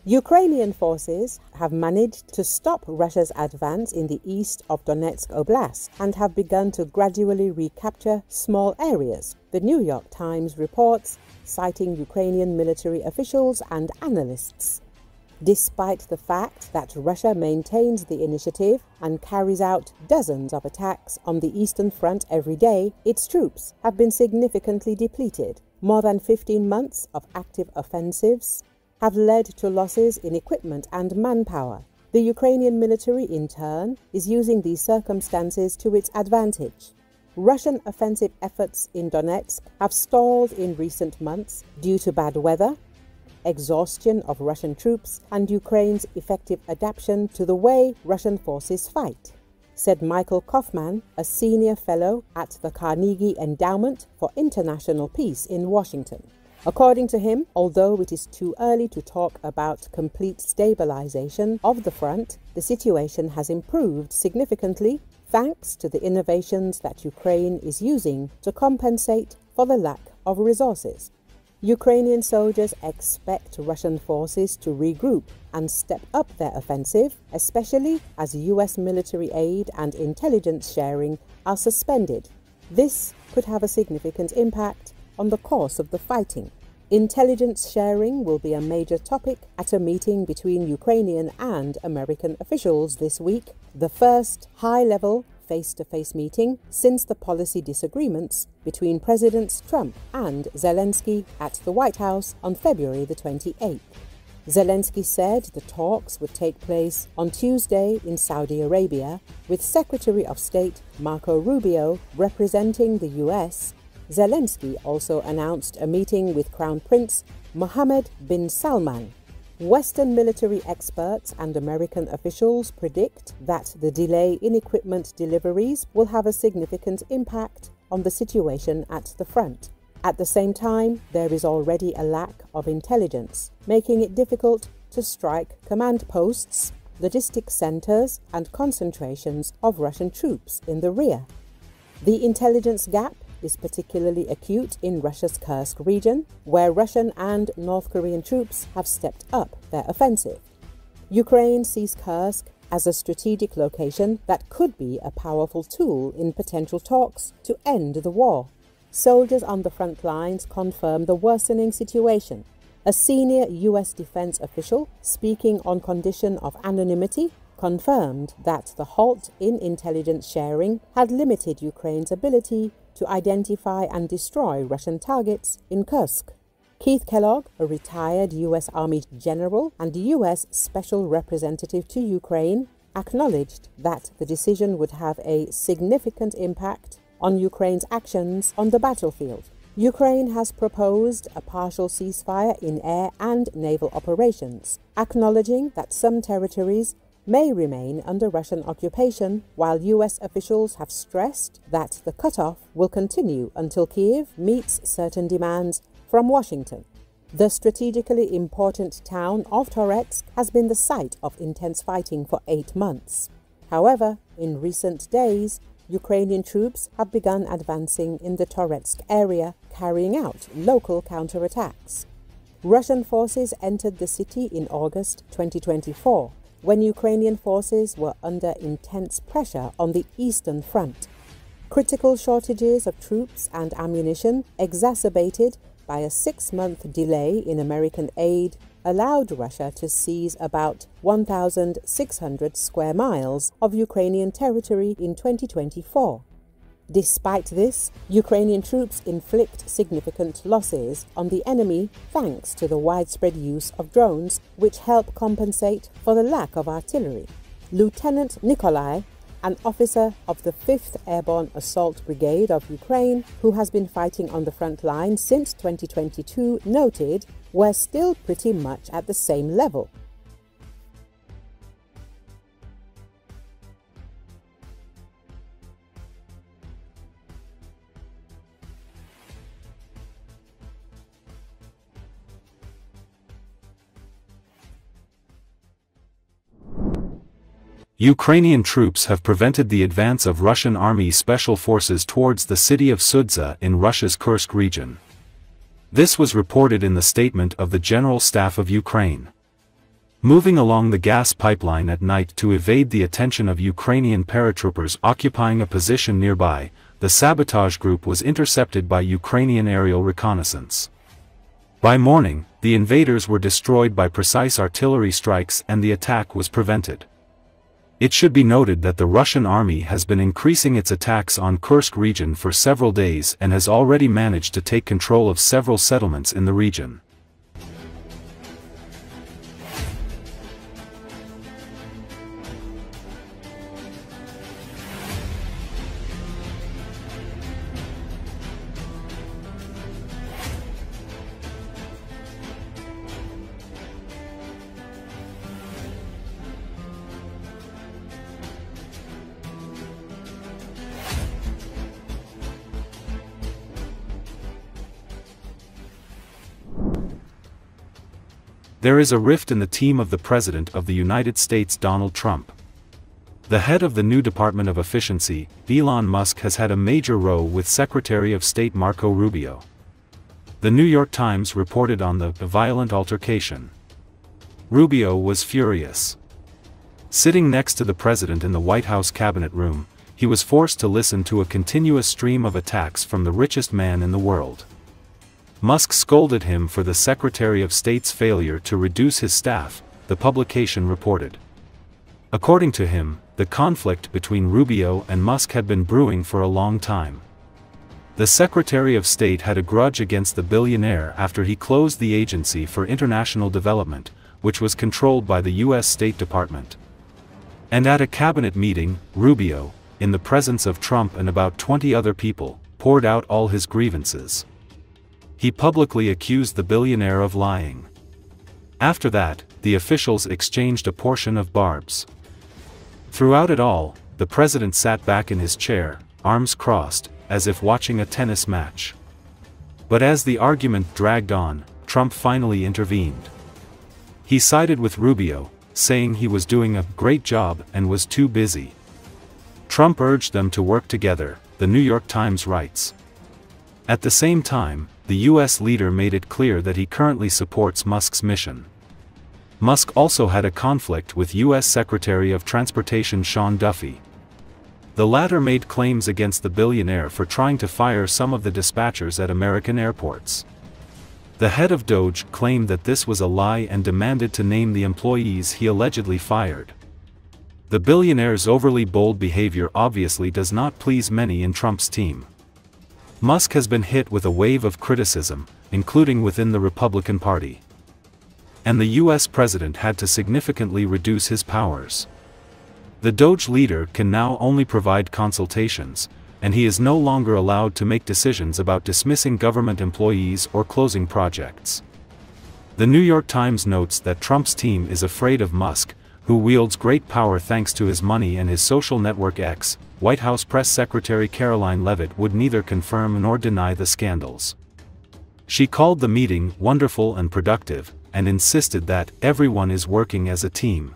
Ukrainian forces have managed to stop Russia's advance in the east of Donetsk Oblast and have begun to gradually recapture small areas, the New York Times reports, citing Ukrainian military officials and analysts. Despite the fact that Russia maintains the initiative and carries out dozens of attacks on the Eastern Front every day, its troops have been significantly depleted. More than 15 months of active offensives have led to losses in equipment and manpower. The Ukrainian military, in turn, is using these circumstances to its advantage. Russian offensive efforts in Donetsk have stalled in recent months due to bad weather, exhaustion of Russian troops, and Ukraine's effective adaptation to the way Russian forces fight, said Michael Kofman, a senior fellow at the Carnegie Endowment for International Peace in Washington. According to him, although it is too early to talk about complete stabilization of the front, the situation has improved significantly thanks to the innovations that Ukraine is using to compensate for the lack of resources. Ukrainian soldiers expect Russian forces to regroup and step up their offensive, especially as US military aid and intelligence sharing are suspended. This could have a significant impact on the course of the fighting. Intelligence sharing will be a major topic at a meeting between Ukrainian and American officials this week, the first high-level face-to-face meeting since the policy disagreements between Presidents Trump and Zelensky at the White House on February the 28th. Zelensky said the talks would take place on Tuesday in Saudi Arabia, with Secretary of State Marco Rubio representing the US. Zelensky also announced a meeting with Crown Prince Mohammed bin Salman. Western military experts and American officials predict that the delay in equipment deliveries will have a significant impact on the situation at the front. At the same time, there is already a lack of intelligence, making it difficult to strike command posts, logistic centers, and concentrations of Russian troops in the rear. The intelligence gap is particularly acute in Russia's Kursk region, where Russian and North Korean troops have stepped up their offensive. Ukraine sees Kursk as a strategic location that could be a powerful tool in potential talks to end the war. Soldiers on the front lines confirm the worsening situation. A senior US defense official, speaking on condition of anonymity, confirmed that the halt in intelligence sharing had limited Ukraine's ability to identify and destroy Russian targets in Kursk. Keith Kellogg, a retired US Army general and US Special Representative to Ukraine, acknowledged that the decision would have a significant impact on Ukraine's actions on the battlefield. Ukraine has proposed a partial ceasefire in air and naval operations, acknowledging that some territories may remain under Russian occupation, while US officials have stressed that the cutoff will continue until Kiev meets certain demands from Washington. The strategically important town of Donetsk has been the site of intense fighting for 8 months. However, in recent days, Ukrainian troops have begun advancing in the Donetsk area, carrying out local counterattacks. Russian forces entered the city in August 2024, when Ukrainian forces were under intense pressure on the Eastern Front. Critical shortages of troops and ammunition, exacerbated by a 6-month delay in American aid, allowed Russia to seize about 1,600 square miles of Ukrainian territory in 2024. Despite this, Ukrainian troops inflict significant losses on the enemy thanks to the widespread use of drones, which help compensate for the lack of artillery. Lieutenant Nikolai, an officer of the 5th Airborne Assault Brigade of Ukraine, who has been fighting on the front line since 2022, noted, "We're still pretty much at the same level." Ukrainian troops have prevented the advance of Russian Army Special Forces towards the city of Sudza in Russia's Kursk region. This was reported in the statement of the General Staff of Ukraine. moving along the gas pipeline at night to evade the attention of Ukrainian paratroopers occupying a position nearby. The sabotage group was intercepted by Ukrainian aerial reconnaissance. By morning, the invaders were destroyed by precise artillery strikes and the attack was prevented. It should be noted that the Russian army has been increasing its attacks on Kursk region for several days and has already managed to take control of several settlements in the region. There is a rift in the team of the President of the United States Donald Trump. The head of the new Department of Efficiency, Elon Musk, has had a major row with Secretary of State Marco Rubio. The New York Times reported on the violent altercation. Rubio was furious. Sitting next to the President in the White House cabinet room, he was forced to listen to a continuous stream of attacks from the richest man in the world. Musk scolded him for the Secretary of State's failure to reduce his staff, the publication reported. According to him, the conflict between Rubio and Musk had been brewing for a long time. The Secretary of State had a grudge against the billionaire after he closed the Agency for International Development, which was controlled by the U.S. State Department. And at a cabinet meeting, Rubio, in the presence of Trump and about 20 other people, poured out all his grievances. He publicly accused the billionaire of lying. After that, the officials exchanged a portion of barbs. Throughout it all, the president sat back in his chair, arms crossed, as if watching a tennis match. But as the argument dragged on, Trump finally intervened. He sided with Rubio, saying he was doing a great job and was too busy. Trump urged them to work together, the New York Times writes. At the same time, the U.S. leader made it clear that he currently supports Musk's mission. Musk also had a conflict with U.S. Secretary of Transportation Sean Duffy. The latter made claims against the billionaire for trying to fire some of the dispatchers at American airports. The head of DOJ claimed that this was a lie and demanded to name the employees he allegedly fired. The billionaire's overly bold behavior obviously does not please many in Trump's team. Musk has been hit with a wave of criticism, including within the Republican Party. And the U.S. president had to significantly reduce his powers. The DOJ leader can now only provide consultations, and he is no longer allowed to make decisions about dismissing government employees or closing projects. The New York Times notes that Trump's team is afraid of Musk, who wields great power thanks to his money and his social network X. White House Press Secretary Caroline Leavitt would neither confirm nor deny the scandals. She called the meeting wonderful and productive, and insisted that everyone is working as a team.